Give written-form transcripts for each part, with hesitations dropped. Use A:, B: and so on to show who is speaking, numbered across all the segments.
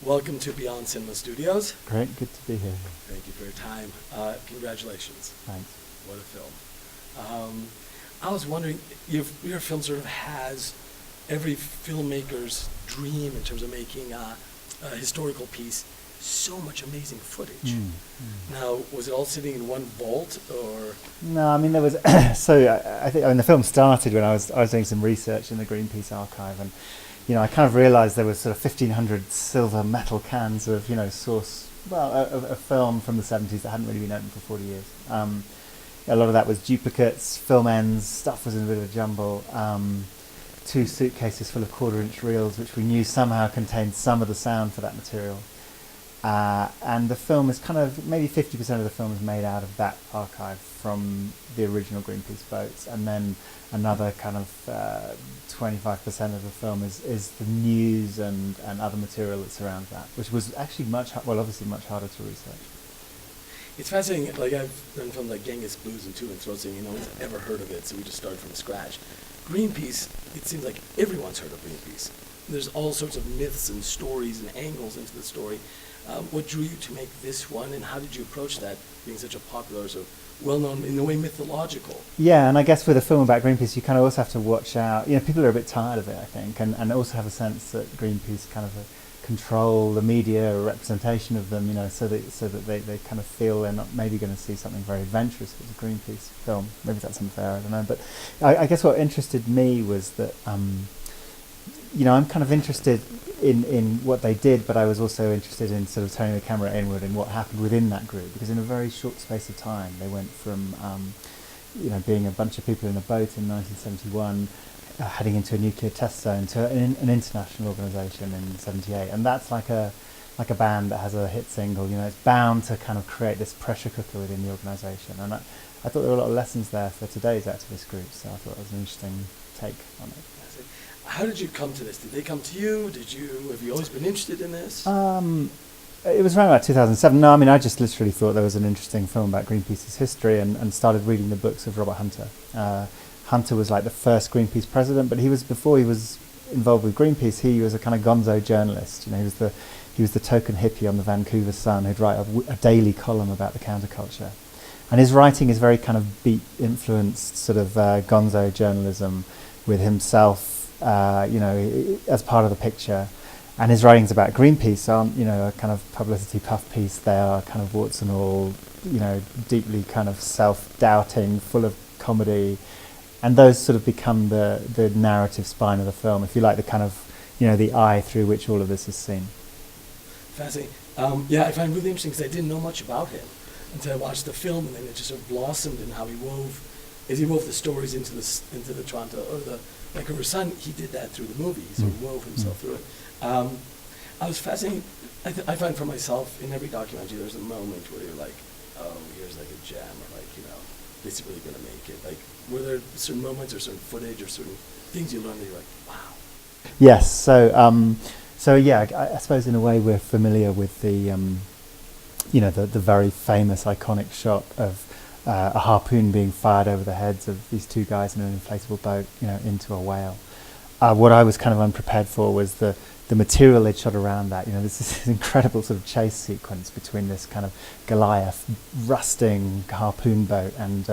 A: Welcome to Beyond Cinema Studios.
B: Great, good to be here.
A: Thank you for your time. Congratulations.
B: Thanks.
A: What a film. I was wondering, your film sort of has every filmmaker's dream in terms of making a historical piece. So much amazing footage. Now, was it all sitting in one vault, or?
B: No, I mean there was. I think the film started when I was doing some research in the Greenpeace archive, and I kind of realised there was sort of 1,500 silver metal cans of a film from the 70s that hadn't really been opened for 40 years. A lot of that was duplicates, film ends, stuff was in a bit of a jumble. 2 suitcases full of 1/4-inch reels, which we knew somehow contained some of the sound for that material. And the film is kind of, maybe 50% of the film is made out of that archive from the original Greenpeace boats, and then another kind of 25% of the film is the news and other material that surrounds that, which was actually obviously much harder to research.
A: It's fascinating. Like, I've done from like Genghis Blues and Two and Throats, and no one's ever heard of it, so we just started from scratch. Greenpeace, it seems like everyone's heard of Greenpeace. There's all sorts of myths and stories and angles into the story. What drew you to make this one, and how did you approach that, being such a popular, so well-known, in a way, mythological?
B: Yeah, and I guess with a film about Greenpeace, you kind of also have to watch out. People are a bit tired of it, I think, and also have a sense that Greenpeace kind of control the media or representation of them, so that they kind of feel they're not maybe going to see something very adventurous as a Greenpeace film. Maybe that's unfair, I don't know. But I guess what interested me was that, I'm kind of interested in what they did, but I was also interested in sort of turning the camera inward and what happened within that group, because in a very short space of time they went from being a bunch of people in a boat in 1971 heading into a nuclear test zone to an international organisation in 78, and that's like a band that has a hit single. It's bound to kind of create this pressure cooker within the organisation, and I thought there were a lot of lessons there for today's activist groups, so I thought it was an interesting take on it.
A: How did you come to this? Did they come to you? Have you always been interested in this?
B: It was around about 2007. No, I mean, I just literally thought there was an interesting film about Greenpeace's history and started reading the books of Robert Hunter. Hunter was like the first Greenpeace president, but before he was involved with Greenpeace, he was a kind of gonzo journalist. He was the token hippie on the Vancouver Sun who'd write a daily column about the counterculture. And his writing is very kind of beat-influenced sort of gonzo journalism, with himself as part of the picture. And his writings about Greenpeace aren't, a kind of publicity puff piece. They are kind of warts and all, deeply kind of self-doubting, full of comedy. And those sort of become the narrative spine of the film, if you like, the kind of, the eye through which all of this is seen.
A: Fascinating. I find it really interesting because I didn't know much about him until I watched the film, and then it just sort of blossomed in how he wove the stories into the Toronto, or the Vancouver Sun. He did that through the movie, so he wove himself through it. I was fascinated. I find for myself, in every documentary, there's a moment where you're like, oh, here's like a gem, or like, this is really going to make it. Like, were there certain moments or certain footage or certain things you learned that you're like, wow?
B: Yes. So yeah, I suppose in a way we're familiar with the very famous, iconic shot of a harpoon being fired over the heads of these 2 guys in an inflatable boat, into a whale. What I was kind of unprepared for was the material they'd shot around that. This incredible sort of chase sequence between this kind of Goliath rusting harpoon boat and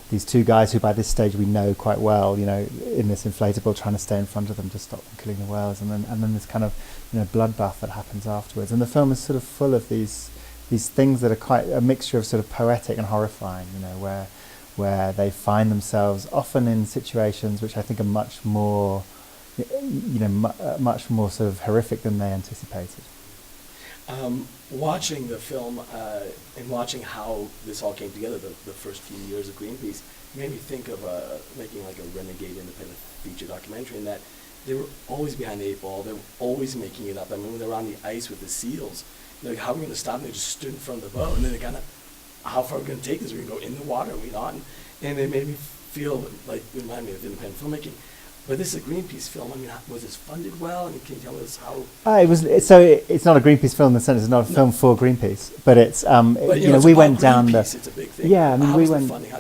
B: these 2 guys who by this stage we know quite well, in this inflatable, trying to stay in front of them to stop them killing the whales, and then this kind of bloodbath that happens afterwards. And the film is sort of full of these things that are quite a mixture of sort of poetic and horrifying, where they find themselves often in situations which I think are much more sort of horrific than they anticipated.
A: Watching the film and watching how this all came together, the first few years of Greenpeace, made me think of making like a renegade independent feature documentary, in that they were always behind the 8 ball. They were always making it up. I mean, when they were on the ice with the seals, they're like, how are we going to stop them? They just stood in front of the boat, and then they kind of, how far are we going to take this? We're going to go in the water, are we not? And it made me feel like, it reminded me of independent filmmaking. But this is a Greenpeace film. I mean, was this funded well? I mean, can you tell us how?
B: It's not a Greenpeace film in the sense it's not a film for Greenpeace, but it's
A: but,
B: we went down the.
A: It's a big thing.
B: Yeah, I mean,
A: how was the funding?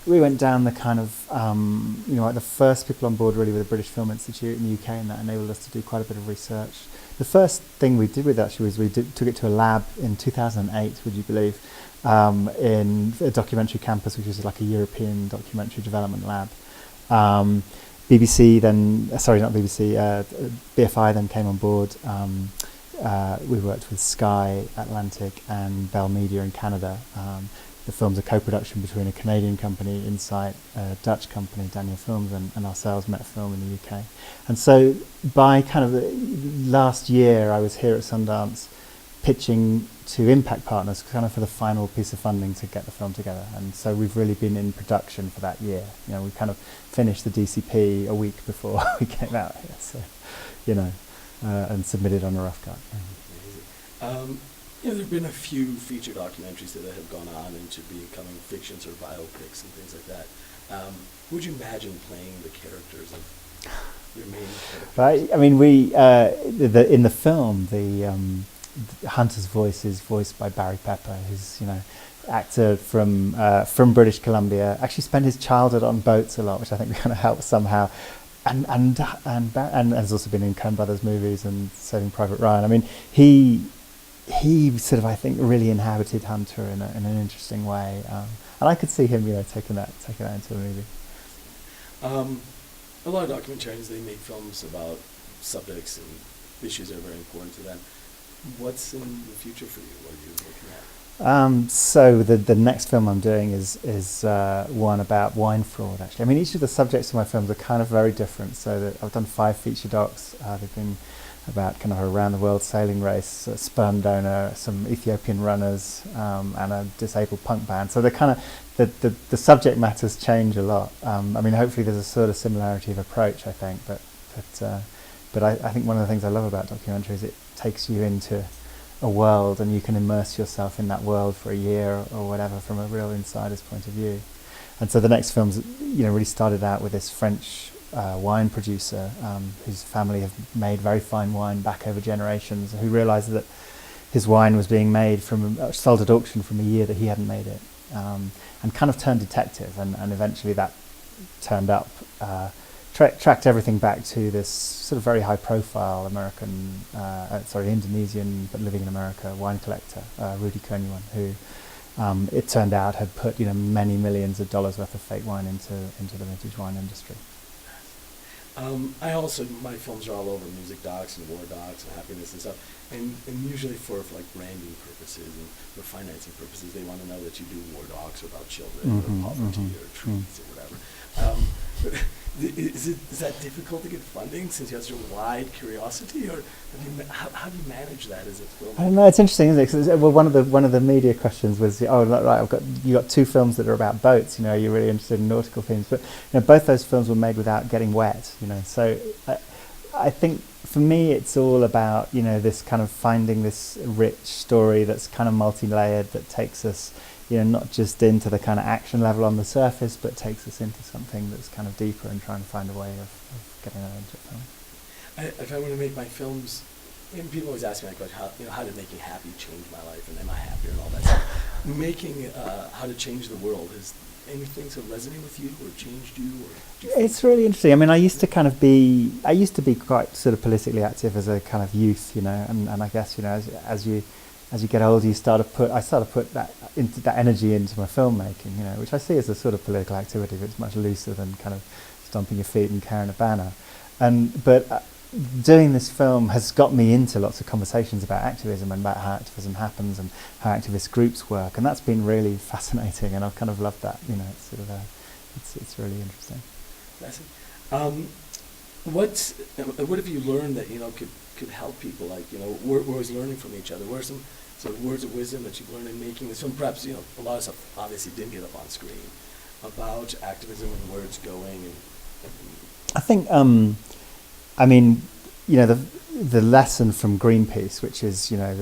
B: we went down the kind of like the first people on board really with the British Film Institute in the UK, and that enabled us to do quite a bit of research. the first thing we did with it actually was took it to a lab in 2008, would you believe, in a documentary campus, which is like a European documentary development lab. BBC then, sorry, not BBC, BFI then came on board. We worked with Sky, Atlantic, and Bell Media in Canada. The film's a co-production between a Canadian company, Insight, a Dutch company, Daniel Films, and ourselves, Metafilm in the UK. And so by kind of last year, I was here at Sundance pitching to impact partners kind of for the final piece of funding to get the film together. And so we've really been in production for that year. You know, we kind of finished the DCP a week before we came out here. So, you know, and submitted on a rough cut.
A: You know, there have been a few feature documentaries that have gone on into becoming fictions or biopics and things like that. Would you imagine playing the characters of your main characters?
B: Right. I mean, we in the film, the Hunter's voice is voiced by Barry Pepper, who's, you know, actor from British Columbia. Actually spent his childhood on boats a lot, which I think kind of helps somehow. And has also been in Coen Brothers movies and Saving Private Ryan. I mean, he sort of, I think, really inhabited Hunter in an interesting way, and I could see him, you know, taking that into a movie.
A: A lot of documentarians, they make films about subjects and issues that are very important to them. What's in the future for you? What are you looking at?
B: So the next film I'm doing is one about wine fraud, actually. I mean, each of the subjects of my films are kind of very different. So that I've done 5 feature docs. They've been about kind of a around the world sailing race, a sperm donor, some Ethiopian runners, and a disabled punk band. So they're kind of the subject matters change a lot. I mean, hopefully there's a sort of similarity of approach, I think. But I think one of the things I love about documentary is it takes you into a world and you can immerse yourself in that world for a year or whatever from a real insider's point of view. And so the next film's, you know, really started out with this French wine producer whose family have made very fine wine back over generations, who realised that his wine was being made from sold at auction from a year that he hadn't made it, and kind of turned detective, and eventually that turned up. Tracked everything back to this sort of very high-profile Indonesian but living in America wine collector, Rudy Kurniawan, who it turned out had put, you know, many millions of dollars worth of fake wine into the vintage wine industry.
A: My films are all over music docs and war docs and happiness and stuff, and usually for like branding purposes and for financing purposes, they want to know that you do war docs about children or poverty or trees or whatever. Is that difficult to get funding since you have such a wide curiosity, or how do you manage that as a film?
B: I don't know. It's interesting, isn't it? 'Cause well, one of the media questions was, oh, right, you got 2 films that are about boats. You know, you're really interested in nautical themes, but you know, both those films were made without getting wet. You know, so I think for me, it's all about, you know, this kind of finding this rich story that's kind of multi-layered, that takes us, you know, not just into the kind of action level on the surface, but takes us into something that's kind of deeper and trying to find a way of getting that into a film.
A: If I want to make my films, and people always ask me that question, how did making happy change my life, and am I happier and all that stuff. Making how to change the world, has anything sort of resonate with you or changed you?
B: It's really interesting. I mean, I used to be quite sort of politically active as a kind of youth, you know, and I guess, you know, as you get older, I started to put that energy into my filmmaking, you know, which I see as a sort of political activity, but it's much looser than kind of stomping your feet and carrying a banner. But doing this film has got me into lots of conversations about activism and about how activism happens and how activist groups work, and that's been really fascinating, and I've kind of loved that. You know, it's sort of it's really interesting.
A: What have you learned that, you know, could help people? Like, you know, we're always learning from each other. What are some sort of words of wisdom that you've learned in making this film? Perhaps, you know, a lot of stuff obviously didn't get up on screen about activism and where it's going. And
B: I think, I mean, you know, the lesson from Greenpeace, which is, you know,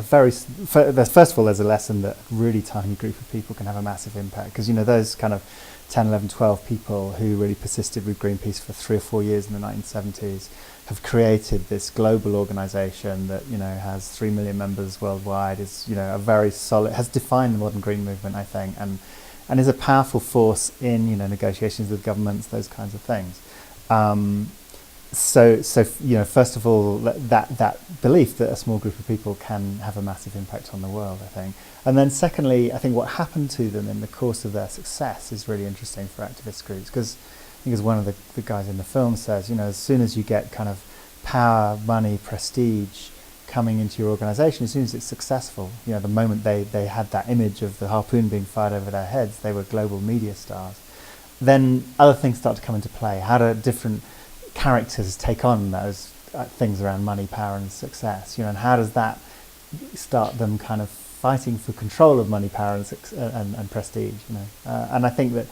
B: first of all, there's a lesson that a really tiny group of people can have a massive impact, because, you know, those kind of 10, 11, 12 people who really persisted with Greenpeace for 3 or 4 years in the 1970s have created this global organisation that, you know, has 3 million members worldwide, is, you know, a very solid, has defined the modern green movement, I think, and is a powerful force in, you know, negotiations with governments, those kinds of things. First of all, that belief that a small group of people can have a massive impact on the world, I think. And then secondly, I think what happened to them in the course of their success is really interesting for activist groups, because I think as one of the guys in the film says, as soon as you get kind of power, money, prestige coming into your organization, as soon as it's successful, the moment they had that image of the harpoon being fired over their heads, they were global media stars. Then other things start to come into play. How do different characters take on those things around money, power and success, and how does that start them kind of fighting for control of money, power and prestige, and I think that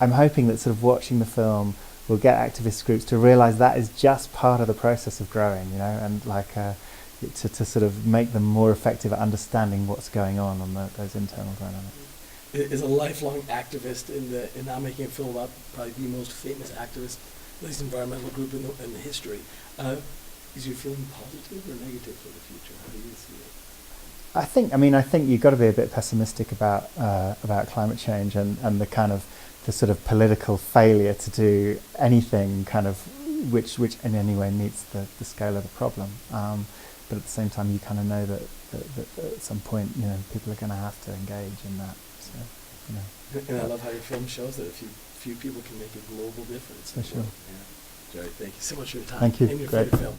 B: I'm hoping that sort of watching the film will get activist groups to realize that is just part of the process of growing, and to sort of make them more effective at understanding what's going on those internal dynamics.
A: Is a lifelong activist in now making a film about probably the most famous activist, at least environmental group in the history. Is you feeling positive or negative for the future? How do you see it?
B: I think you've got to be a bit pessimistic about climate change and the kind of the sort of political failure to do anything kind of which in any way meets the scale of the problem. But at the same time, you kind of know that at some point, people are going to have to engage in that. So,
A: And I love how your film shows that a few people can make a global difference.
B: For sure.
A: Yeah. Jerry, thank you so much for your time.
B: Thank you.
A: And your
B: Great.
A: favorite film.